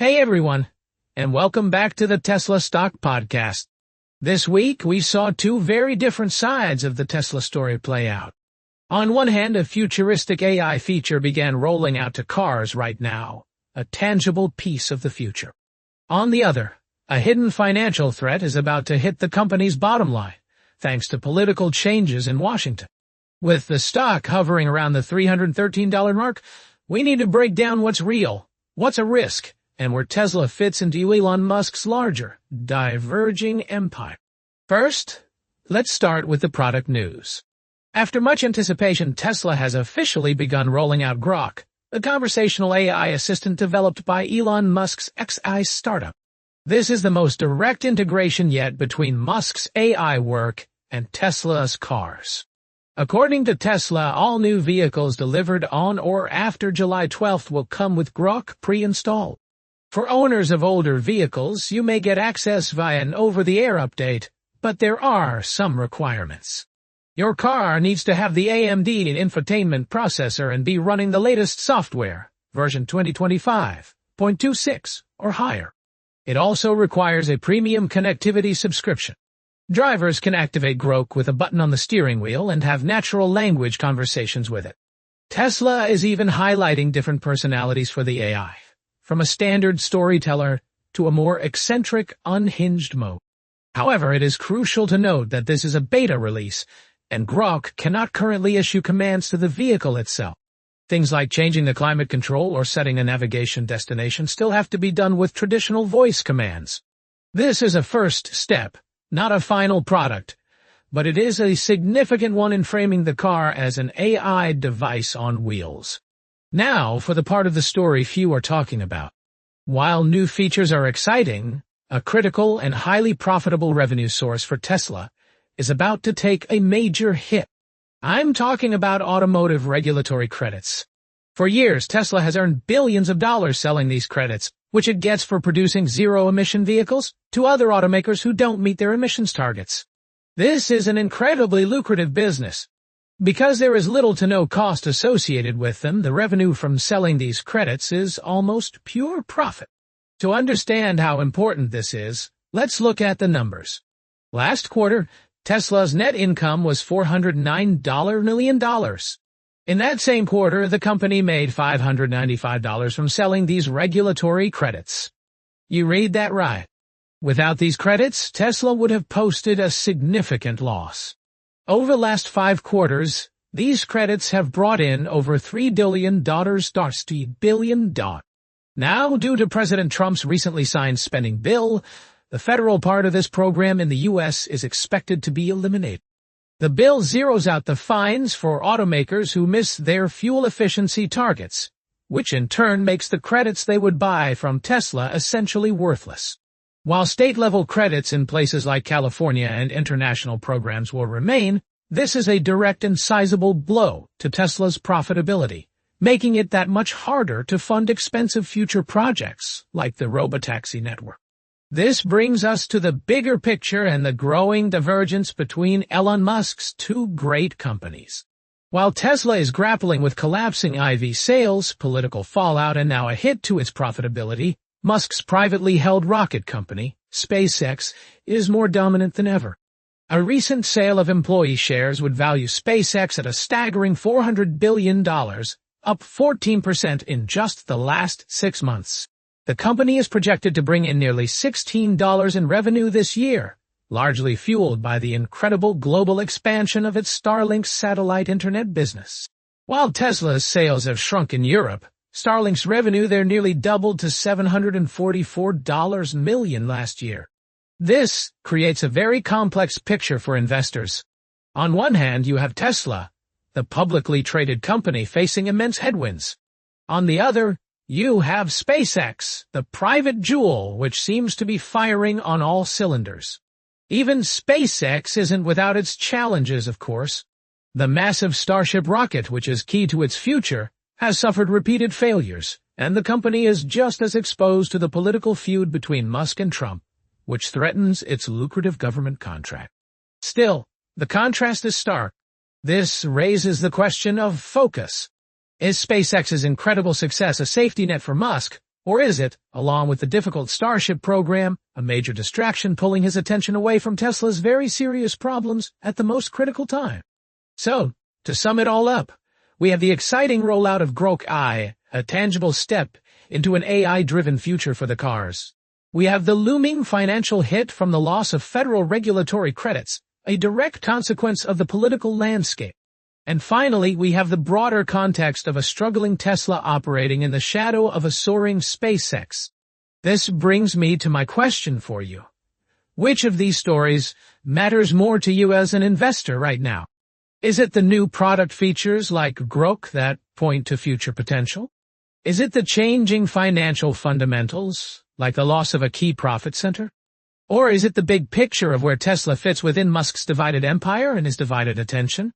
Hey everyone, and welcome back to the Tesla Stock Podcast. This week, we saw two very different sides of the Tesla story play out. On one hand, a futuristic AI feature began rolling out to cars right now, a tangible piece of the future. On the other, a hidden financial threat is about to hit the company's bottom line, thanks to political changes in Washington. With the stock hovering around the $313 mark, we need to break down what's real, what's a risk, and where Tesla fits into Elon Musk's larger, diverging empire. First, let's start with the product news. After much anticipation, Tesla has officially begun rolling out Grok, the conversational AI assistant developed by Elon Musk's XI startup. This is the most direct integration yet between Musk's AI work and Tesla's cars. According to Tesla, all new vehicles delivered on or after July 12th will come with Grok pre-installed. For owners of older vehicles, you may get access via an over-the-air update, but there are some requirements. Your car needs to have the AMD infotainment processor and be running the latest software, version 2025.26 or higher. It also requires a premium connectivity subscription. Drivers can activate Grok with a button on the steering wheel and have natural language conversations with it. Tesla is even highlighting different personalities for the AI, from a standard storyteller to a more eccentric, unhinged mode. However, it is crucial to note that this is a beta release, and Grok cannot currently issue commands to the vehicle itself. Things like changing the climate control or setting a navigation destination still have to be done with traditional voice commands. This is a first step, not a final product, but it is a significant one in framing the car as an AI device on wheels. Now, for the part of the story few are talking about. While new features are exciting, a critical and highly profitable revenue source for Tesla is about to take a major hit. I'm talking about automotive regulatory credits. For years, Tesla has earned billions of dollars selling these credits, which it gets for producing zero-emission vehicles, to other automakers who don't meet their emissions targets. This is an incredibly lucrative business. Because there is little to no cost associated with them, the revenue from selling these credits is almost pure profit. To understand how important this is, let's look at the numbers. Last quarter, Tesla's net income was $409 million. In that same quarter, the company made $595 from selling these regulatory credits. You read that right. Without these credits, Tesla would have posted a significant loss. Over the last 5 quarters, these credits have brought in over $3 billion. Now, due to President Trump's recently signed spending bill, the federal part of this program in the U.S. is expected to be eliminated. The bill zeroes out the fines for automakers who miss their fuel efficiency targets, which in turn makes the credits they would buy from Tesla essentially worthless. While state-level credits in places like California and international programs will remain, this is a direct and sizable blow to Tesla's profitability, making it that much harder to fund expensive future projects like the robotaxi network. This brings us to the bigger picture and the growing divergence between Elon Musk's two great companies. While Tesla is grappling with collapsing EV sales, political fallout, and now a hit to its profitability, Musk's privately held rocket company, SpaceX, is more dominant than ever. A recent sale of employee shares would value SpaceX at a staggering $400 billion, up 14% in just the last 6 months. The company is projected to bring in nearly $16 in revenue this year, largely fueled by the incredible global expansion of its Starlink satellite internet business. While Tesla's sales have shrunk in Europe, Starlink's revenue there nearly doubled to $744 million last year. This creates a very complex picture for investors. On one hand, you have Tesla, the publicly traded company facing immense headwinds. On the other, you have SpaceX, the private jewel which seems to be firing on all cylinders. Even SpaceX isn't without its challenges, of course. The massive Starship rocket, which is key to its future, has suffered repeated failures, and the company is just as exposed to the political feud between Musk and Trump, which threatens its lucrative government contract. Still, the contrast is stark. This raises the question of focus. Is SpaceX's incredible success a safety net for Musk, Or is it, along with the difficult Starship program, a major distraction pulling his attention away from Tesla's very serious problems at the most critical time? So, to sum it all up, we have the exciting rollout of Grok AI, a tangible step into an AI-driven future for the cars. We have the looming financial hit from the loss of federal regulatory credits, a direct consequence of the political landscape. And finally, we have the broader context of a struggling Tesla operating in the shadow of a soaring SpaceX. This brings me to my question for you. Which of these stories matters more to you as an investor right now? Is it the new product features like Grok that point to future potential? Is it the changing financial fundamentals, like the loss of a key profit center? Or is it the big picture of where Tesla fits within Musk's divided empire and his divided attention?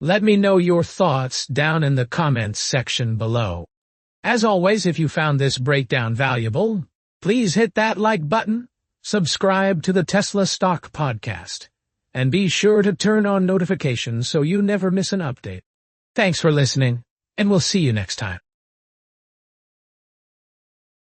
Let me know your thoughts down in the comments section below. As always, if you found this breakdown valuable, please hit that like button, subscribe to the Tesla Stock Podcast, and be sure to turn on notifications so you never miss an update. Thanks for listening, and we'll see you next time.